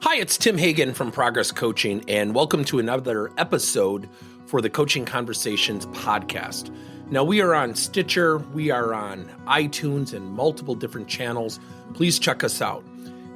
Hi, it's Tim Hagen from Progress Coaching, and welcome to another episode for the Coaching Conversations podcast. Now, we are on Stitcher, we are on iTunes, and multiple different channels. Please check us out.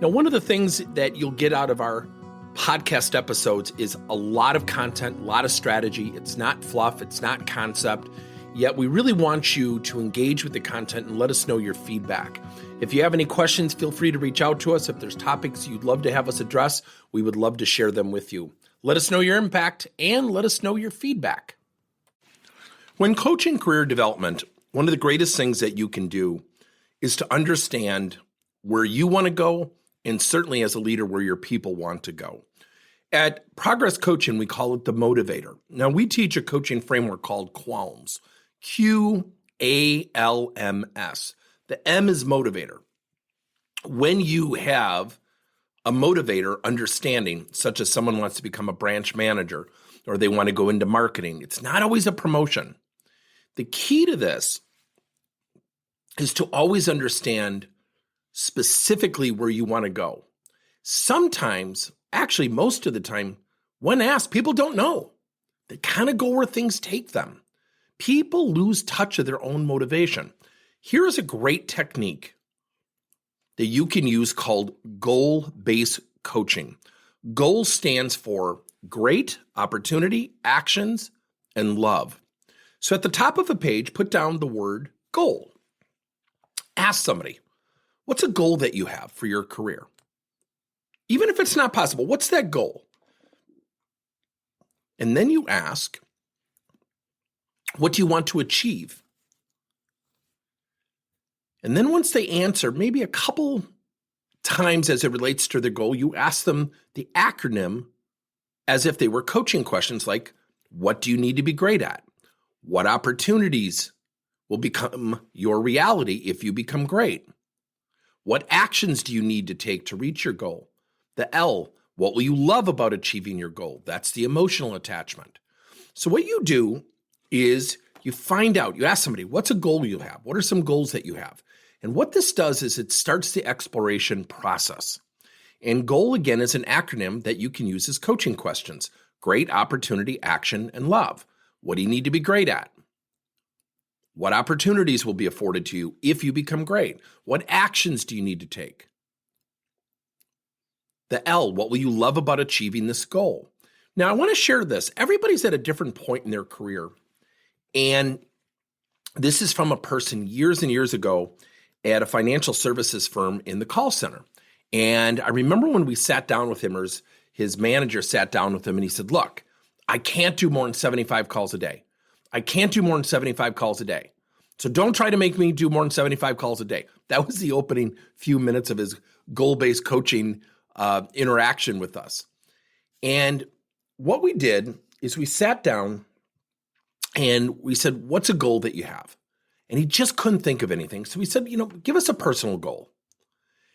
Now, one of the things that you'll get out of our podcast episodes is a lot of content, a lot of strategy. It's not fluff, it's not concept, yet we really want you to engage with the content and let us know your feedback. If you have any questions, feel free to reach out to us. If there's topics you'd love to have us address, we would love to share them with you. Let us know your impact and let us know your feedback. When coaching career development, one of the greatest things that you can do is to understand where you want to go, and certainly as a leader, where your people want to go. At Progress Coaching, we call it the motivator. Now, we teach a coaching framework called QALMS, QALMS. The M is motivator. When you have a motivator understanding, such as someone wants to become a branch manager or they want to go into marketing, it's not always a promotion. The key to this is to always understand specifically where you want to go. Sometimes, actually most of the time, when asked, people don't know. They kind of go where things take them. People lose touch of their own motivation. Here is a great technique that you can use called goal-based coaching. GOAL stands for great, opportunity, actions, and love. So at the top of a page, put down the word goal. Ask somebody, what's a goal that you have for your career? Even if it's not possible, what's that goal? And then you ask, what do you want to achieve? And then once they answer, maybe a couple times as it relates to their goal, you ask them the acronym as if they were coaching questions like, what do you need to be great at? What opportunities will become your reality if you become great? What actions do you need to take to reach your goal? The L, what will you love about achieving your goal? That's the emotional attachment. So what you do is you find out, you ask somebody, what's a goal you have? What are some goals that you have? And what this does is it starts the exploration process. And goal, again, is an acronym that you can use as coaching questions. Great, opportunity, action, and love. What do you need to be great at? What opportunities will be afforded to you if you become great? What actions do you need to take? The L, what will you love about achieving this goal? Now, I want to share this. Everybody's at a different point in their career. And this is from a person years and years ago at a financial services firm in the call center. And I remember when we sat down with him, or his manager sat down with him, and he said, look, I can't do more than 75 calls a day. I can't do more than 75 calls a day. So don't try to make me do more than 75 calls a day. That was the opening few minutes of his goal-based coaching interaction with us. And what we did is we sat down and we said, what's a goal that you have? And he just couldn't think of anything. So we said, give us a personal goal.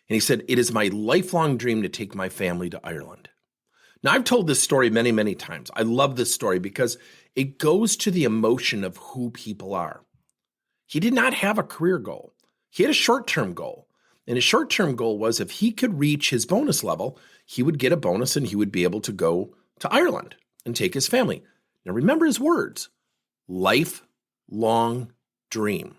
And he said, it is my lifelong dream to take my family to Ireland. Now, I've told this story many, many times. I love this story because it goes to the emotion of who people are. He did not have a career goal. He had a short-term goal. And his short-term goal was if he could reach his bonus level, he would get a bonus and he would be able to go to Ireland and take his family. Now, remember his words, lifelong dream.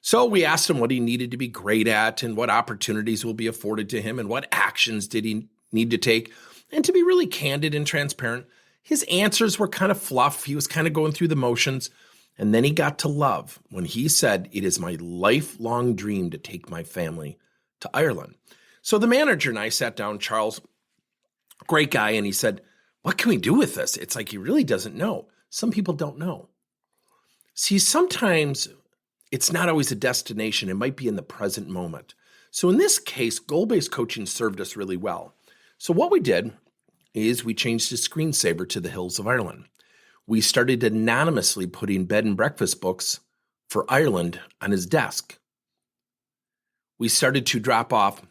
So we asked him what he needed to be great at and what opportunities will be afforded to him and what actions did he need to take. And to be really candid and transparent, his answers were kind of fluff. He was kind of going through the motions. And then he got to love when he said, it is my lifelong dream to take my family to Ireland. So the manager and I sat down, Charles, great guy, and he said, what can we do with this? It's like he really doesn't know. Some people don't know. See, sometimes it's not always a destination. It might be in the present moment. So in this case, goal-based coaching served us really well. So what we did is we changed his screensaver to the Hills of Ireland. We started anonymously putting bed and breakfast books for Ireland on his desk. We started to drop off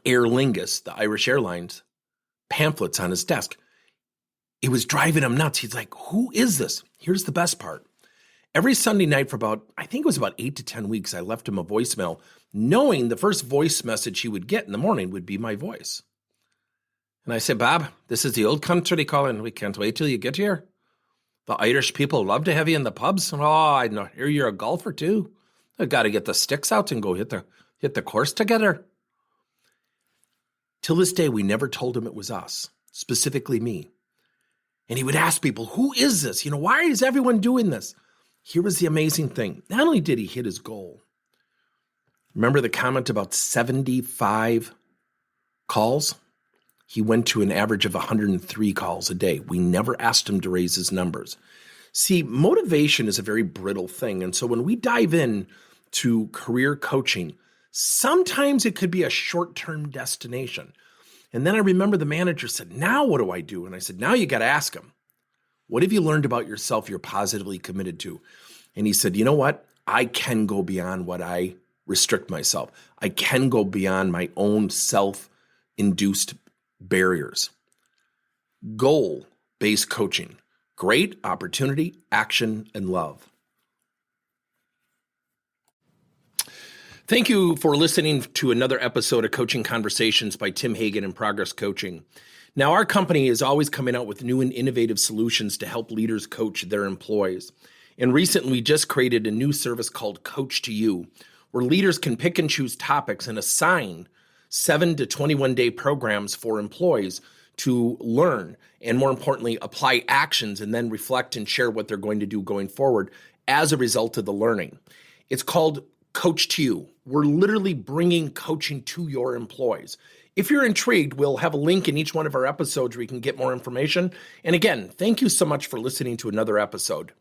Aer Lingus, the Irish Airlines, pamphlets on his desk. It was driving him nuts. He's like, who is this? Here's the best part. Every Sunday night for I think it was about 8 to 10 weeks, I left him a voicemail, knowing the first voice message he would get in the morning would be my voice. And I said, Bob, this is the old country calling. We can't wait till you get here. The Irish people love to have you in the pubs. Oh, I know. Here you're a golfer too. I've got to get the sticks out and go hit the course together. Till this day, we never told him it was us, specifically me. And he would ask people, who is this? Why is everyone doing this? Here was the amazing thing. Not only did he hit his goal, remember the comment about 75 calls? He went to an average of 103 calls a day. We never asked him to raise his numbers. See, motivation is a very brittle thing. And so when we dive in to career coaching, sometimes it could be a short-term destination. And then I remember the manager said, now what do I do? And I said, now you got to ask him, what have you learned about yourself you're positively committed to? And he said, you know what? I can go beyond what I restrict myself. I can go beyond my own self-induced barriers. Goal-based coaching. Great opportunity, action, and love. Thank you for listening to another episode of Coaching Conversations by Tim Hagen and Progress Coaching. Now, our company is always coming out with new and innovative solutions to help leaders coach their employees. And recently, we just created a new service called Coach to You, where leaders can pick and choose topics and assign 7 to 21-day programs for employees to learn and, more importantly, apply actions and then reflect and share what they're going to do going forward as a result of the learning. It's called Coach to You. We're literally bringing coaching to your employees. If you're intrigued, we'll have a link in each one of our episodes where you can get more information. And again, thank you so much for listening to another episode.